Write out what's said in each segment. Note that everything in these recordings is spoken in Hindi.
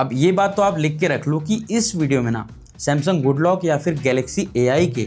अब ये बात तो आप लिख के रख लो कि इस वीडियो में ना सैमसंग गुड लॉक या फिर गैलेक्सी AI के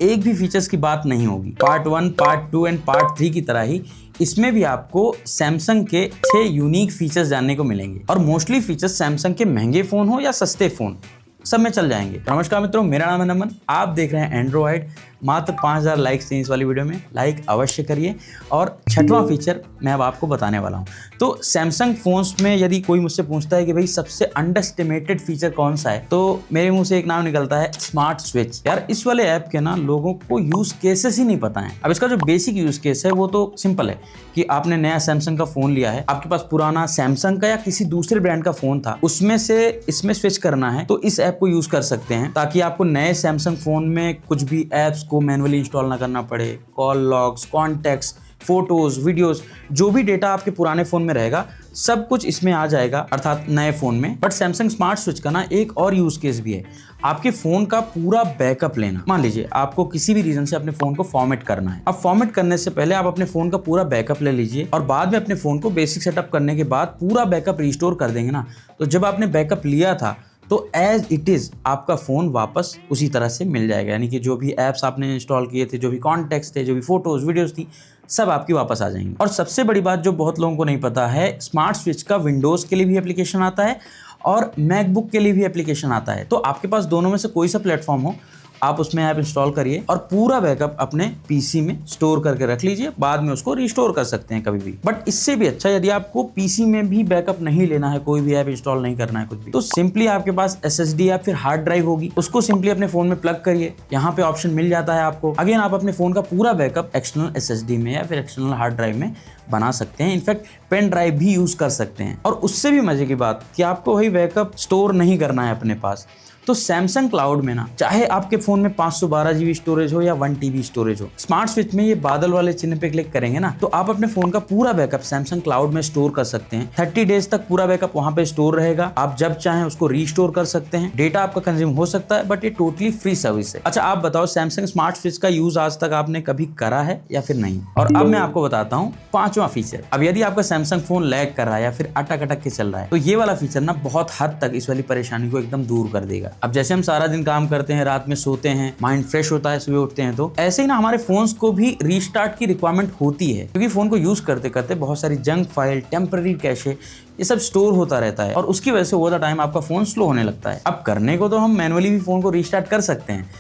एक भी फीचर्स की बात नहीं होगी। पार्ट 1, पार्ट 2 एंड पार्ट 3 की तरह ही इसमें भी आपको सैमसंग के 6 यूनिक फीचर्स जानने को मिलेंगे और मोस्टली फीचर्स सैमसंग के महंगे फ़ोन हो या सस्ते फ़ोन सब में चल जाएंगे। नमस्कार मित्रों, मेरा नाम है नमन, आप देख रहे हैं एंड्रॉयड। मात्र 5000 लाइक्स चाहिए इस वाली वीडियो में, लाइक अवश्य करिए। और छठवां फीचर मैं अब आपको बताने वाला हूं। तो सैमसंग फोन्स में यदि कोई मुझसे पूछता है कि भाई सबसे अंडरएस्टिमेटेड फीचर कौन सा है, तो मेरे मुंह से एक नाम निकलता है स्मार्ट स्विच। यार इस वाले ऐप के ना लोगों को यूज केसेस ही नहीं पता है। अब इसका जो बेसिक यूज केस है वो तो सिंपल है कि आपने नया सैमसंग का फोन लिया है, आपके पास पुराना सैमसंग का या किसी दूसरे ब्रांड का फोन था, उसमें से इसमें स्विच करना है तो इस ऐप को यूज कर सकते हैं ताकि आपको नए सैमसंग फोन में कुछ भी ऐप्स को मैन्युअली इंस्टॉल ना करना पड़े। Call logs, contacts, photos, videos, जो भी डेटा आपके पुराने फोन में रहेगा सब कुछ इसमें आ जाएगा, अर्थात नए फोन में। बट सैमसंग स्मार्ट स्विच का ना एक और यूज केस भी है, आपके फोन का पूरा बैकअप लेना। मान लीजिए आपको किसी भी रीजन से अपने फोन को फॉर्मेट करना है। अब फॉर्मेट करने से पहले आप अपने फोन का पूरा बैकअप ले लीजिए और बाद में अपने फोन को बेसिक सेटअप करने के बाद पूरा बैकअप रिस्टोर कर देंगे ना, तो जब आपने बैकअप लिया था तो एज इट इज आपका फोन वापस उसी तरह से मिल जाएगा। यानी कि जो भी ऐप्स आपने इंस्टॉल किए थे, जो भी कॉन्टैक्ट्स थे, जो भी फोटोज वीडियोस थी, सब आपकी वापस आ जाएंगी। और सबसे बड़ी बात जो बहुत लोगों को नहीं पता है, स्मार्ट स्विच का विंडोज के लिए भी एप्लीकेशन आता है और मैकबुक के लिए भी एप्लीकेशन आता है। तो आपके पास दोनों में से कोई सा प्लेटफॉर्म हो, आप उसमें ऐप इंस्टॉल करिए और पूरा बैकअप अपने पीसी में स्टोर करके रख लीजिए, बाद में उसको रिस्टोर कर सकते हैं कभी भी। बट इससे भी अच्छा, यदि आपको पीसी में भी बैकअप नहीं लेना है, कोई भी ऐप इंस्टॉल नहीं करना है कुछ भी, तो सिंपली आपके पास SSD या फिर हार्ड ड्राइव होगी, उसको सिंपली अपने फोन में प्लग करिए। यहाँ पे ऑप्शन मिल जाता है आपको। अगेन आप अपने फोन का पूरा बैकअप एक्सटर्नल SSD में या फिर एक्सटर्नल हार्ड ड्राइव में बना सकते हैं। इनफैक्ट पेन ड्राइव भी यूज कर सकते हैं। और उससे भी मजे की बात कि आपको वही बैकअप स्टोर नहीं करना है अपने पास, तो सैमसंग क्लाउड में ना चाहे आपके फोन में 512 GB स्टोरेज हो या 1 TB स्टोरेज हो, स्मार्ट स्विच में ये बादल वाले चिन्ह पे क्लिक करेंगे ना, तो आप अपने फोन का पूरा बैकअप सैमसंग क्लाउड में स्टोर कर सकते हैं। 30 डेज तक पूरा बैकअप वहां पे स्टोर रहेगा। आप जब चाहें उसको रीस्टोर कर सकते हैं। डेटा आपका कंज्यूम हो सकता है बट ये टोटली फ्री सर्विस है। अच्छा आप बताओ, सैमसंग स्मार्ट स्विच का यूज आज तक आपने कभी करा है या फिर नहीं? और अब मैं आपको बताता हूँ पांचवा फीचर। अब यदि आपका सैमसंग फोन लैग कर रहा है या फिर अटक अटक के चल रहा है, तो ये वाला फीचर ना बहुत हद तक इस वाली परेशानी को एकदम दूर कर देगा। अब जैसे हम सारा काम करते हैं, रात में सोते हैं, माइंड फ्रेश होता है, सुबह उठते हैं, तो ऐसे ही ना हमारे फोन्स को भी रीस्टार्ट की रिक्वायरमेंट होती है, क्योंकि फोन को यूज करते करते बहुत सारी जंक फाइल, टेम्पररी कैशे, ये सब स्टोर होता रहता है और उसकी वजह से ओवर द टाइम आपका फोन स्लो होने लगता है। अब करने को तो हम मैनुअली भी फोन को रीस्टार्ट कर सकते हैं,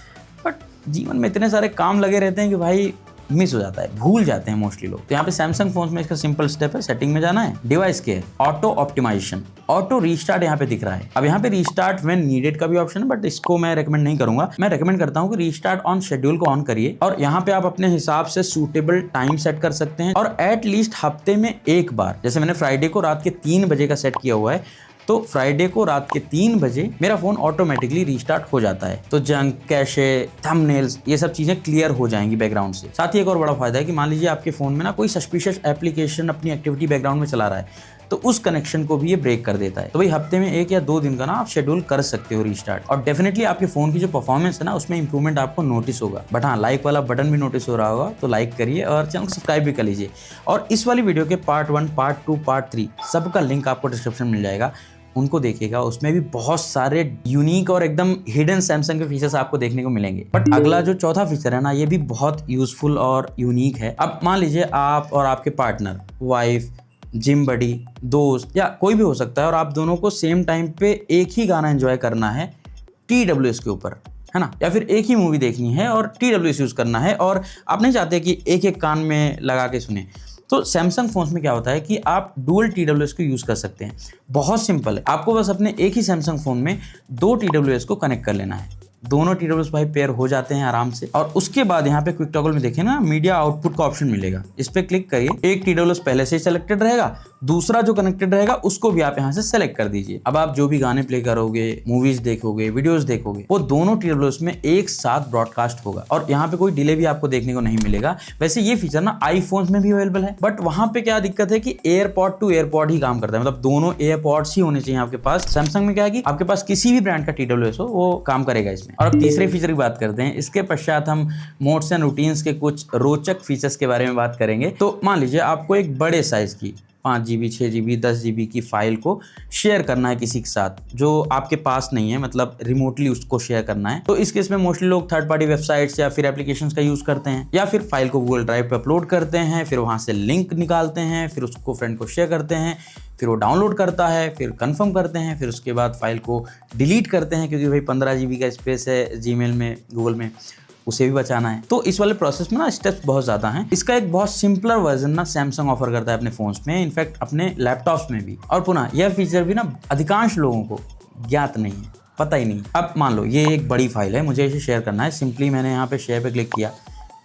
बट जीवन में इतने सारे काम लगे रहते हैं कि भाई मिस हो जाता है, भूल जाते हैं मोस्टली लोग। तो यहाँ पे सैमसंग फोन्स में इसका सिंपल स्टेप है, सेटिंग में जाना है, device care, auto optimization, auto restart यहाँ पे दिख रहा है। अब यहाँ पे रीस्टार्ट व्हेन नीडेड का भी ऑप्शन है, बट इसको मैं रेकमेंड नहीं करूंगा। मैं रेकमेंड करता हूँ कि रीस्टार्ट ऑन शेड्यूल को ऑन करिए और यहाँ पे आप अपने हिसाब से सूटेबल टाइम सेट कर सकते हैं और एटलीस्ट हफ्ते में एक बार, जैसे मैंने फ्राइडे को रात के 3 बजे का सेट किया हुआ है, तो फ्राइडे को रात के 3 बजे मेरा फोन ऑटोमेटिकली रीस्टार्ट हो जाता है। तो जंक, कैशे, थंबनेल्स, ये सब चीजें क्लियर हो जाएंगी बैकग्राउंड से। साथ ही एक और बड़ा फायदा है कि मान लीजिए आपके फोन में ना कोई सस्पिशियस एप्लीकेशन अपनी एक्टिविटी बैकग्राउंड में चला रहा है, तो उस कनेक्शन को भी ये ब्रेक कर देता है। तो भाई हफ्ते में 1 या 2 दिन का ना आप शेड्यूल कर सकते हो रीस्टार्ट, और डेफिनेटली आपके फोन की जो परफॉर्मेंस है ना उसमें इंप्रूवमेंट आपको नोटिस होगा। बट हाँ, लाइक वाला बटन भी नोटिस हो रहा होगा, तो लाइक करिए और चैनल को सब्सक्राइब भी कर लीजिए। और इस वाली वीडियो के पार्ट 1, पार्ट 2, पार्ट 3 सबका लिंक आपको डिस्क्रिप्शन में मिल जाएगा, उनको देखिएगा। उसमें भी बहुत सारे यूनिक और एकदम हिडन सैमसंग के फीचर्स आपको देखने को मिलेंगे। बट अगला जो चौथा फीचर है ना, ये भी बहुत यूजफुल और यूनिक है। अब मान लीजिए आप और आपके पार्टनर, वाइफ, जिम बडी, दोस्त या कोई भी हो सकता है, और आप दोनों को सेम टाइम पे एक ही गाना एंजॉय करना है TWS के ऊपर, है ना, या फिर एक ही मूवी देखनी है और TWS यूज करना है, और आप नहीं चाहते कि एक एक कान में लगा के सुने, तो सैमसंग फोन्स में क्या होता है कि आप डुअल TWS को यूज कर सकते हैं। बहुत सिंपल है, आपको बस अपने एक ही सैमसंग फोन में 2 TWS को कनेक्ट कर लेना है। दोनों TWS भाई पेयर हो जाते हैं आराम से। और उसके बाद यहाँ पे क्विक टॉगल में देखें ना, मीडिया आउटपुट का ऑप्शन मिलेगा, इस पे क्लिक करिए। एक TWS पहले से ही सिलेक्टेड रहेगा, दूसरा जो कनेक्टेड रहेगा उसको भी आप यहाँ से सेलेक्ट कर दीजिए। अब आप जो भी गाने प्ले करोगे, मूवीज देखोगे, वीडियोस देखोगे, वो दोनों TWS में एक साथ ब्रॉडकास्ट होगा और यहाँ पे कोई डिले भी आपको देखने को नहीं मिलेगा। वैसे ये फीचर ना आईफोन्स में भी अवेलेबल है, बट वहां पे क्या दिक्कत है कि एयरपॉड टू एयरपॉड ही काम करता है, मतलब दोनों एयरपॉड्स ही होने चाहिए आपके पास। सैमसंग में क्या है कि आपके पास किसी भी ब्रांड का TWS हो वो काम करेगा इसमें। और अब तीसरे फीचर की बात करते हैं। इसके पश्चात हम मोड्स एंड रूटीन्स के कुछ रोचक फीचर्स के बारे में बात करेंगे। तो मान लीजिए आपको एक बड़े साइज की 5 GB 6 GB 10 GB की फाइल को शेयर करना है किसी के साथ जो आपके पास नहीं है, मतलब रिमोटली उसको शेयर करना है। तो इस केस में मोस्टली लोग थर्ड पार्टी वेबसाइट्स या फिर एप्लीकेशंस का यूज़ करते हैं, या फिर फाइल को गूगल ड्राइव पे अपलोड करते हैं, फिर वहाँ से लिंक निकालते हैं, फिर उसको फ्रेंड को शेयर करते हैं, फिर वो डाउनलोड करता है, फिर कंफर्म करते हैं, फिर उसके बाद फाइल को डिलीट करते हैं क्योंकि भाई 15 GB का स्पेस है जीमेल में, गूगल में, उसे भी बचाना है। तो इस वाले प्रोसेस में ना स्टेप्स बहुत ज़्यादा हैं। इसका एक बहुत सिंपलर वर्जन ना सैमसंग ऑफर करता है अपने फ़ोन्स में, इनफैक्ट अपने लैपटॉप्स में भी। और पुनः यह फीचर भी ना अधिकांश लोगों को ज्ञात नहीं है, पता ही नहीं। अब मान लो ये एक बड़ी फाइल है, मुझे इसे शेयर करना है। सिंपली मैंने यहाँ पे शेयर पे क्लिक किया,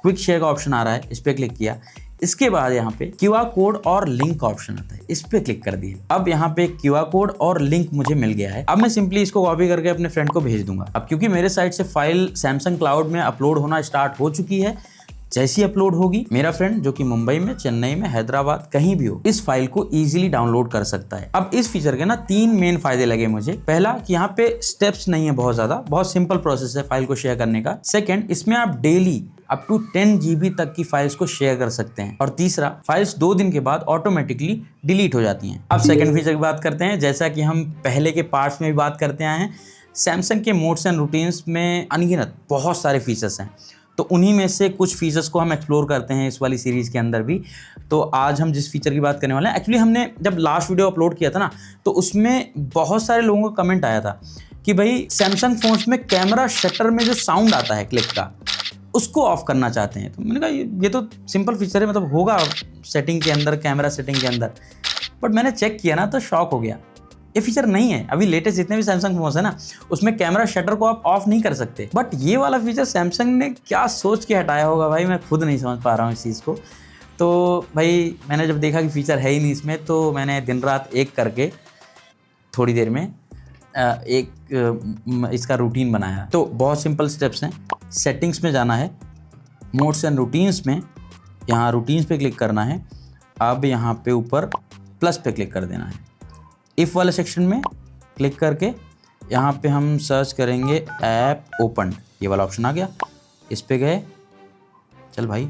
क्विक शेयर का ऑप्शन आ रहा है, इस पर क्लिक किया। इसके बाद यहाँ पे QR कोड और लिंक का ऑप्शन आता है, इस पे क्लिक कर दिए। अब यहाँ पे QR कोड और लिंक मुझे मिल गया है। अब मैं सिंपली इसको कॉपी करके अपने फ्रेंड को भेज दूंगा। अब क्योंकि मेरे साइड से फाइल सैमसंग क्लाउड में अपलोड होना स्टार्ट हो चुकी है, जैसी अपलोड होगी मेरा फ्रेंड जो कि मुंबई में, चेन्नई में, हैदराबाद कहीं भी हो, इस फाइल को इजीली डाउनलोड कर सकता है। अब इस फीचर के ना 3 मेन फायदे लगे मुझे। पहला कि यहाँ पे स्टेप्स नहीं है बहुत ज्यादा, बहुत सिंपल प्रोसेस है फाइल को शेयर करने का। सेकंड, इसमें आप डेली अप टू 10 GB तक की फाइल्स को शेयर कर सकते हैं। और तीसरा, फाइल्स 2 दिन के बाद ऑटोमेटिकली डिलीट हो जाती हैं। अब सेकंड फीचर की बात करते हैं। जैसा कि हम पहले के पार्ट्स में भी बात करते आए हैं, सैमसंग के मोड्स एंड रूटीन्स में अनगिनत बहुत सारे फीचर्स हैं, तो उन्हीं में से कुछ फीचर्स को हम एक्सप्लोर करते हैं इस वाली सीरीज़ के अंदर भी। तो आज हम जिस फीचर की बात करने वाले हैं, एक्चुअली हमने जब लास्ट वीडियो अपलोड किया था ना, तो उसमें बहुत सारे लोगों का कमेंट आया था कि भाई सैमसंग फ़ोन्स में कैमरा शटर में जो साउंड आता है क्लिक का, उसको ऑफ करना चाहते हैं। तो मैंने कहा ये तो सिंपल फीचर है, मतलब होगा सेटिंग के अंदर, कैमरा सेटिंग के अंदर। बट मैंने चेक किया ना तो शॉक हो गया, ये फीचर नहीं है। अभी लेटेस्ट जितने भी सैमसंग फोन्स है ना, उसमें कैमरा शटर को आप ऑफ नहीं कर सकते। बट ये वाला फीचर सैमसंग ने क्या सोच के हटाया होगा भाई, मैं खुद नहीं समझ पा रहा हूँ इस चीज़ को। तो भाई मैंने जब देखा कि फीचर है ही नहीं इसमें, तो मैंने दिन रात एक करके थोड़ी देर में इसका रूटीन बनाया। तो बहुत सिंपल स्टेप्स हैं। सेटिंग्स में जाना है, मोड्स एंड रूटीन्स में, यहाँ रूटीन्स पे क्लिक करना है। अब यहाँ पे ऊपर प्लस पे क्लिक कर देना है। इफ़ वाले सेक्शन में क्लिक करके यहाँ पे हम सर्च करेंगे ऐप ओपन, ये वाला ऑप्शन आ गया, इस पे गए, चल भाई,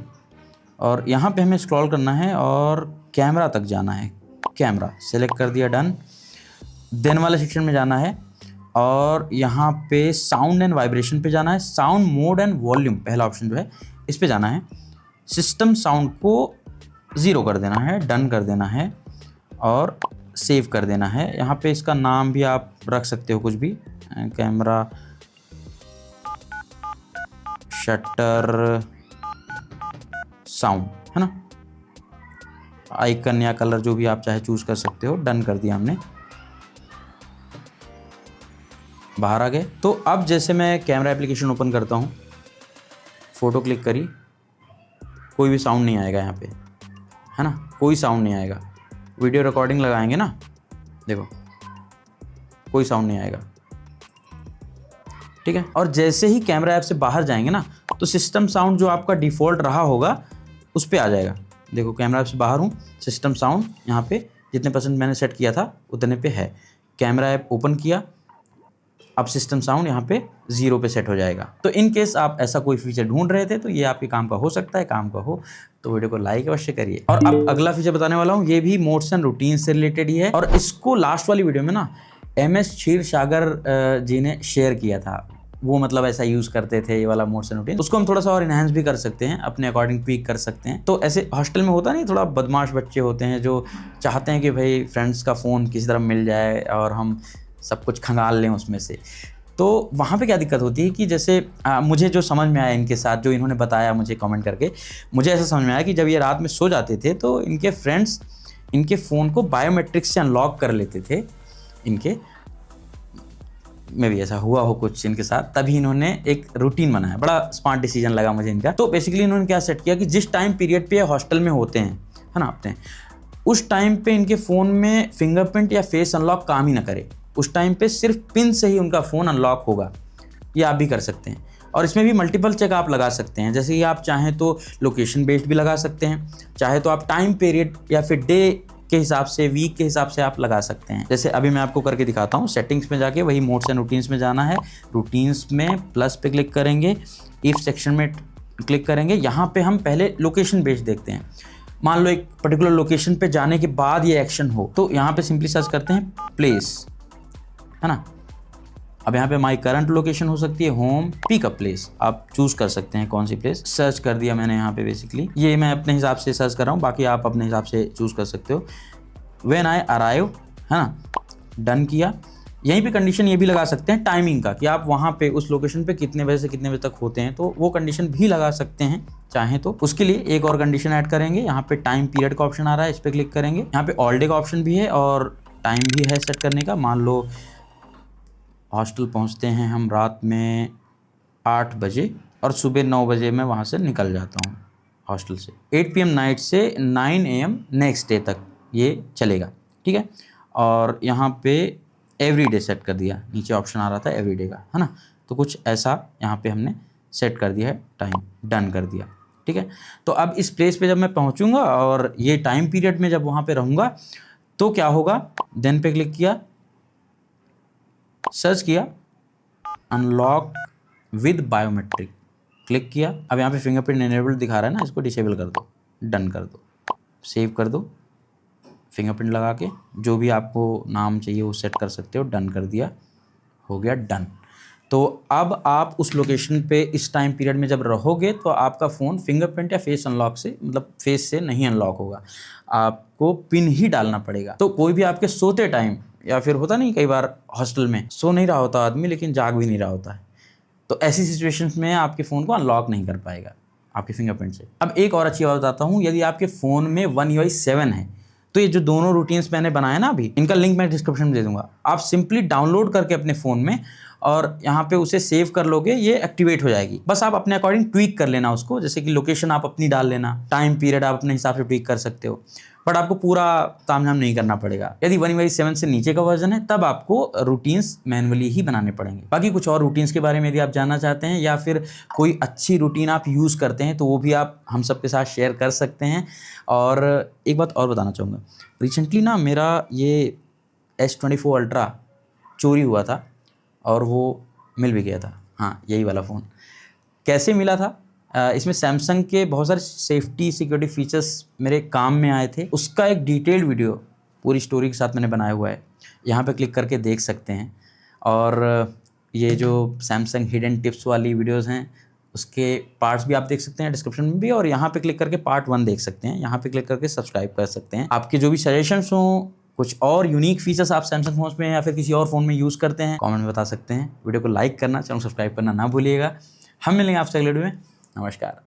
और यहाँ पे हमें स्क्रॉल करना है और कैमरा तक जाना है। कैमरा सेलेक्ट कर दिया, डन। देन वाले सेक्शन में जाना है और यहाँ पे साउंड एंड वाइब्रेशन पे जाना है। साउंड मोड एंड वॉल्यूम पहला ऑप्शन जो है, इस पे जाना है। सिस्टम साउंड को 0 कर देना है, डन कर देना है और सेव कर देना है। यहाँ पे इसका नाम भी आप रख सकते हो कुछ भी, कैमरा शटर साउंड, है ना। आइकन या कलर जो भी आप चाहे चूज कर सकते हो। डन कर दिया हमने, बाहर आ गए। तो अब जैसे मैं कैमरा एप्लीकेशन ओपन करता हूँ, फ़ोटो क्लिक करी, कोई भी साउंड नहीं आएगा यहाँ पे, है ना, कोई साउंड नहीं आएगा। वीडियो रिकॉर्डिंग लगाएंगे ना, देखो कोई साउंड नहीं आएगा, ठीक है। और जैसे ही कैमरा ऐप से बाहर जाएंगे ना, तो सिस्टम साउंड जो आपका डिफ़ॉल्ट रहा होगा उस पे आ जाएगा। देखो कैमरा ऐप से बाहर हूँ, सिस्टम साउंड यहाँ पे जितने % मैंने सेट किया था उतने पे है। कैमरा ऐप ओपन किया, अब सिस्टम साउंड यहाँ पे 0 पे सेट हो जाएगा। तो इन केस आप ऐसा कोई फीचर ढूंढ रहे थे तो ये आपके काम का हो सकता है। काम का हो तो वीडियो को लाइक अवश्य करिए। और अब अगला फीचर बताने वाला हूँ, ये भी मोड्स एंड रूटीन से रिलेटेड ही है, और इसको लास्ट वाली वीडियो में ना MS क्षीरसागर जी ने शेयर किया था। वो मतलब ऐसा यूज़ करते थे ये वाला मोड्स एंड रूटीन। उसको हम थोड़ा सा और इनहेंस भी कर सकते हैं, अपने अकॉर्डिंग ट्वीक कर सकते हैं। तो ऐसे हॉस्टल में होता नहीं, थोड़ा बदमाश बच्चे होते हैं जो चाहते हैं कि भाई फ्रेंड्स का फ़ोन किसी तरह मिल जाए और हम सब कुछ खंगाल लें उसमें से। तो वहाँ पे क्या दिक्कत होती है कि जैसे मुझे जो समझ में आया इनके साथ, जो इन्होंने बताया मुझे कमेंट करके, मुझे ऐसा समझ में आया कि जब ये रात में सो जाते थे तो इनके फ्रेंड्स इनके फ़ोन को बायोमेट्रिक से अनलॉक कर लेते थे। इनके में भी ऐसा हुआ हो कुछ इनके साथ, तभी इन्होंने एक रूटीन बनाया। बड़ा स्मार्ट डिसीजन लगा मुझे इनका। तो बेसिकली इन्होंने क्या सेट किया कि जिस टाइम पीरियड पे हॉस्टल में होते हैं, है ना, अपने उस टाइम पे इनके फ़ोन में फिंगरप्रिंट या फेस अनलॉक काम ही ना करे। उस टाइम पे सिर्फ पिन से ही उनका फ़ोन अनलॉक होगा। ये आप भी कर सकते हैं। और इसमें भी मल्टीपल चेक आप लगा सकते हैं। जैसे कि आप चाहें तो लोकेशन बेस्ड भी लगा सकते हैं, चाहे तो आप टाइम पीरियड या फिर डे के हिसाब से, वीक के हिसाब से आप लगा सकते हैं। जैसे अभी मैं आपको करके दिखाता हूँ। सेटिंग्स में जाके वही मोड्स एंड रूटीन्स में जाना है। रूटीन्स में प्लस पे क्लिक करेंगे, इफ सेक्शन में क्लिक करेंगे। यहाँ पे हम पहले लोकेशन बेस्ड देखते हैं। मान लो एक पर्टिकुलर लोकेशन पे जाने के बाद ये एक्शन हो, तो यहाँ पे सिंपली सर्च करते हैं प्लेस, है ना। अब यहाँ पे माई करंट लोकेशन हो सकती है होम, पिकअप प्लेस, आप चूज कर सकते हैं कौन सी प्लेस। सर्च कर दिया मैंने यहाँ पे, बेसिकली ये मैं अपने हिसाब से सर्च कर रहा हूँ, बाकी आप अपने हिसाब से चूज कर सकते हो। व्हेन आई अराइव, है ना, डन किया। यहीं पे कंडीशन ये भी लगा सकते हैं टाइमिंग का, कि आप वहाँ पे उस लोकेशन पे कितने बजे से कितने बजे तक होते हैं, तो वो कंडीशन भी लगा सकते हैं चाहें तो। उसके लिए एक और कंडीशन ऐड करेंगे, यहाँ पे टाइम पीरियड का ऑप्शन आ रहा है, इस पर क्लिक करेंगे। यहाँ पे ऑल डे का ऑप्शन भी है और टाइम भी है सेट करने का। मान लो हॉस्टल पहुँचते हैं हम रात में 8 बजे और सुबह 9 बजे मैं वहाँ से निकल जाता हूँ हॉस्टल से। 8 PM नाइट से 9 AM नेक्स्ट डे तक ये चलेगा, ठीक है। और यहाँ पे एवरी डे सेट कर दिया, नीचे ऑप्शन आ रहा था एवरी डे का, है ना। तो कुछ ऐसा यहाँ पे हमने सेट कर दिया है, टाइम डन कर दिया, ठीक है। तो अब इस प्लेस पे जब मैं पहुँचूँगा और ये टाइम पीरियड में जब वहाँ पे रहूँगा तो क्या होगा, देन पे क्लिक किया, सर्च किया अनलॉक विद बायोमेट्रिक, क्लिक किया। अब यहाँ पे फिंगरप्रिंट इनेबल्ड दिखा रहा है ना, इसको डिसेबल कर दो, डन कर दो, सेव कर दो। फिंगरप्रिंट लगा के जो भी आपको नाम चाहिए वो सेट कर सकते हो, डन कर दिया, हो गया डन। तो अब आप उस लोकेशन पे इस टाइम पीरियड में जब रहोगे तो आपका फ़ोन फिंगरप्रिंट या फेस अनलॉक से, मतलब फेस से नहीं अनलॉक होगा, आपको पिन ही डालना पड़ेगा। तो कोई भी आपके सोते टाइम, या फिर होता नहीं कई बार हॉस्टल में सो नहीं रहा होता आदमी लेकिन जाग भी नहीं रहा होता है, तो ऐसी सिचुएशंस में आपके फ़ोन को अनलॉक नहीं कर पाएगा आपके फिंगरप्रिंट से। अब एक और अच्छी बात बताता हूँ, यदि आपके फ़ोन में One UI 7 है तो ये जो दोनों रूटीन्स मैंने बनाए ना अभी, इनका लिंक मैं डिस्क्रिप्शन में दे दूंगा। आप सिंपली डाउनलोड करके अपने फ़ोन में और यहाँ पे उसे सेव कर लोगे, ये एक्टिवेट हो जाएगी। बस आप अपने अकॉर्डिंग ट्वीक कर लेना उसको, जैसे कि लोकेशन आप अपनी डाल लेना, टाइम पीरियड आप अपने हिसाब से ट्वीक कर सकते हो, बट आपको पूरा तामझाम नहीं करना पड़ेगा। यदि One UI 7 से नीचे का वर्जन है तब आपको रूटीन्स मैनुअली ही बनाने पड़ेंगे। बाकी कुछ और रूटीन्स के बारे में यदि आप जानना चाहते हैं या फिर कोई अच्छी रूटीन आप यूज़ करते हैं तो वो भी आप हम सब के साथ शेयर कर सकते हैं। और एक बात और बताना चाहूँगा, रिसेंटली ना मेरा ये S24 Ultra चोरी हुआ था और वो मिल भी गया था। हाँ, यही वाला फ़ोन कैसे मिला था, इसमें सैमसंग के बहुत सारे सेफ्टी सिक्योरिटी फीचर्स मेरे काम में आए थे, उसका एक डिटेल्ड वीडियो पूरी स्टोरी के साथ मैंने बनाया हुआ है, यहाँ पे क्लिक करके देख सकते हैं। और ये जो सैमसंग हिडन टिप्स वाली वीडियोस हैं उसके पार्ट्स भी आप देख सकते हैं डिस्क्रिप्शन में भी, और यहाँ पे क्लिक करके पार्ट 1 देख सकते हैं, यहाँ पे क्लिक करके सब्सक्राइब कर सकते हैं। आपके जो भी सजेशंस हों, कुछ और यूनिक फीचर्स आप सैमसंग फोन में या फिर किसी और फ़ोन में यूज़ करते हैं, कमेंट में बता सकते हैं। वीडियो को लाइक करना, चैनल सब्सक्राइब करना ना भूलिएगा। हम मिलेंगे आपसे अगले वीडियो में। नमस्कार।